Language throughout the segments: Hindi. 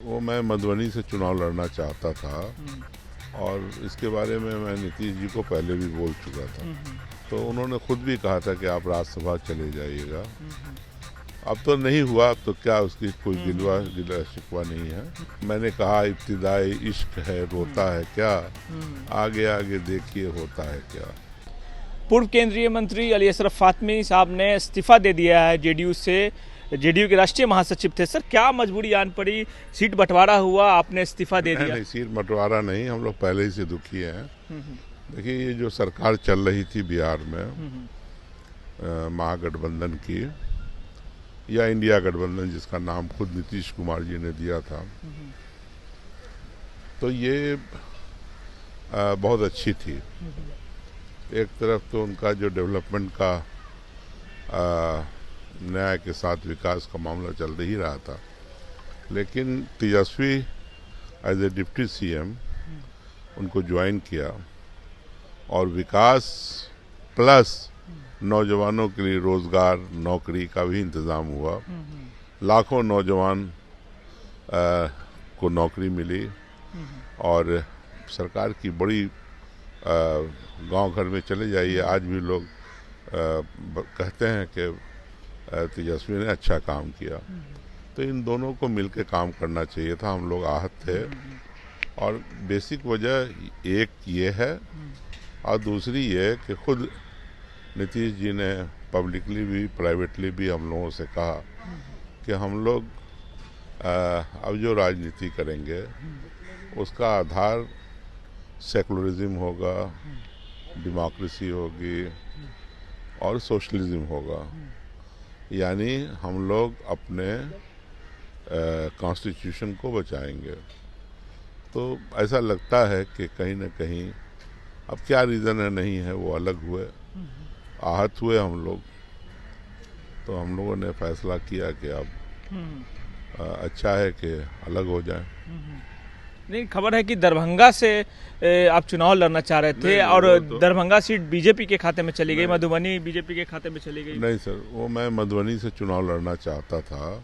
वो मैं मधुबनी से चुनाव लड़ना चाहता था और इसके बारे में मैं नीतीश जी को पहले भी बोल चुका था। तो उन्होंने खुद भी कहा था कि आप राज्यसभा चले जाइएगा। अब तो नहीं हुआ, अब तो क्या उसकी कोई गिला शिकवा नहीं है। मैंने कहा इब्तिदाई इश्क है, रोता है क्या, आगे आगे देखिए होता है क्या। पूर्व केंद्रीय मंत्री अली अशरफ फातमी साहब ने इस्तीफा दे दिया है जेडीयू से। जेडीयू के राष्ट्रीय महासचिव थे। सर, क्या मजबूरी आन पड़ी, सीट बंटवारा हुआ, आपने इस्तीफा दे दिया? नहीं, सीट बंटवारा नहीं, हम लोग पहले ही से दुखी हैं। देखिए, ये जो सरकार चल रही थी बिहार में महागठबंधन की या इंडिया गठबंधन, जिसका नाम खुद नीतीश कुमार जी ने दिया था, तो ये बहुत अच्छी थी। एक तरफ तो उनका जो डेवलपमेंट का न्याय के साथ विकास का मामला चल ही रहा था, लेकिन तेजस्वी एज ए डिप्टी सीएम उनको ज्वाइन किया और विकास प्लस नौजवानों के लिए रोजगार, नौकरी का भी इंतज़ाम हुआ। लाखों नौजवान को नौकरी मिली और सरकार की बड़ी गांव घर में चले जाइए, आज भी लोग कहते हैं कि तेजस्वी ने अच्छा काम किया। तो इन दोनों को मिलकर काम करना चाहिए था। हम लोग आहत थे और बेसिक वजह एक ये है और दूसरी ये कि खुद नीतीश जी ने पब्लिकली भी प्राइवेटली भी हम लोगों से कहा कि हम लोग अब जो राजनीति करेंगे उसका आधार सेकुलरिज्म होगा, डेमोक्रेसी होगी और सोशलिज्म होगा। यानी हम लोग अपने कॉन्स्टिट्यूशन को बचाएंगे। तो ऐसा लगता है कि कहीं ना कहीं अब क्या रीज़न है, नहीं है, वो अलग हुए, आहत हुए हम लोग। तो हम लोगों ने फैसला किया कि अब अच्छा है कि अलग हो जाए। नहीं, खबर है कि दरभंगा से आप चुनाव लड़ना चाह रहे थे और तो दरभंगा सीट बीजेपी के खाते में चली गई, मधुबनी बीजेपी के खाते में चली गई। नहीं सर, वो मैं मधुबनी से चुनाव लड़ना चाहता था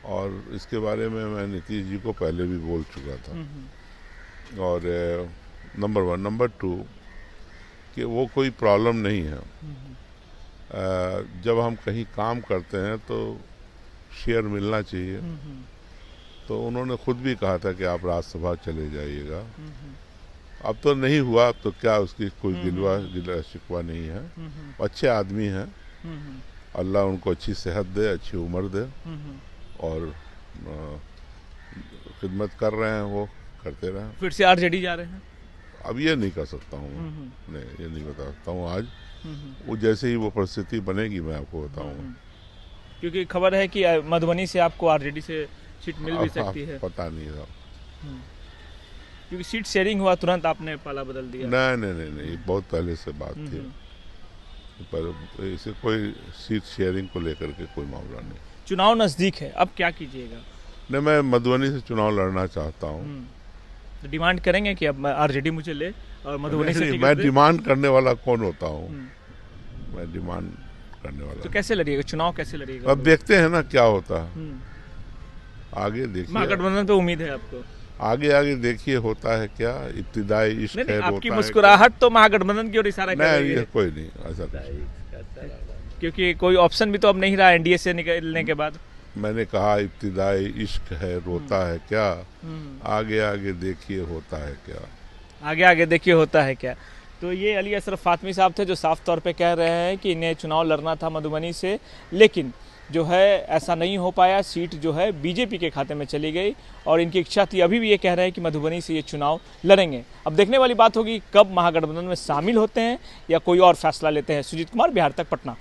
और इसके बारे में मैं नीतीश जी को पहले भी बोल चुका था। और नंबर 1, नंबर 2 कि वो कोई प्रॉब्लम नहीं है। जब हम कहीं काम करते हैं तो शेयर मिलना चाहिए। तो उन्होंने खुद भी कहा था कि आप राज्यसभा चले जाइएगा। अब तो नहीं हुआ, अब तो क्या उसकी कोई गिला शिकवा नहीं है। अच्छे आदमी हैं, अल्लाह उनको अच्छी सेहत दे, अच्छी उम्र दे और खिदमत कर रहे हैं, वो करते रहें। फिर से आरजेडी जा रहे हैं? अब ये नहीं कर सकता हूँ, नहीं, ये नहीं बता सकता हूँ आज। वो जैसे ही वो परिस्थिति बनेगी मैं आपको बताऊँगा। क्योंकि खबर है कि मधुबनी से आपको आरजेडी से सीट मिल भी सकती है। पता नहीं था, क्योंकि सीट शेयरिंग हुआ, तुरंत आपने पाला बदल दिया। नहीं, बहुत पहले से बात थी, पर इसे कोई सीट शेयरिंग को लेकर के कोई मामला नहीं। चुनाव नजदीक है, अब क्या कीजिएगा? नहीं, मैं मधुबनी से चुनाव लड़ना चाहता हूँ। तो डिमांड करेंगे कि अब आरजेडी मुझे ले और मधुबनी से? मैं डिमांड करने वाला कौन होता हूँ? मैं डिमांड करने वाला। तो कैसे लड़िएगा चुनाव, कैसे लड़िएगा? अब देखते हैं ना क्या होता है, आगे देखिए। महागठबंधन पे उम्मीद है आपको? आगे देखिए होता है क्या। इब्तिदाई इश्क है, रोता है। आपकी मुस्कुराहट तो महागठबंधन की ओर इशारा कर रही है। कोई नहीं, ऐसा कुछ, क्योंकि कोई ऑप्शन भी तो अब नहीं रहा एनडीए से निकलने के बाद। मैंने कहा इब्तिदाई इश्क है, रोता है क्या, आगे आगे देखिए होता है क्या। आगे आगे देखिए होता है क्या। तो ये अली अशरफ फातमी साहब थे जो साफ तौर पे कह रहे हैं कि इन्हें चुनाव लड़ना था मधुबनी से, लेकिन जो है ऐसा नहीं हो पाया। सीट जो है बीजेपी के खाते में चली गई और इनकी इच्छा थी, अभी भी ये कह रहे हैं कि मधुबनी से ये चुनाव लड़ेंगे। अब देखने वाली बात होगी कब महागठबंधन में शामिल होते हैं या कोई और फैसला लेते हैं। सुजीत कुमार, बिहार तक, पटना।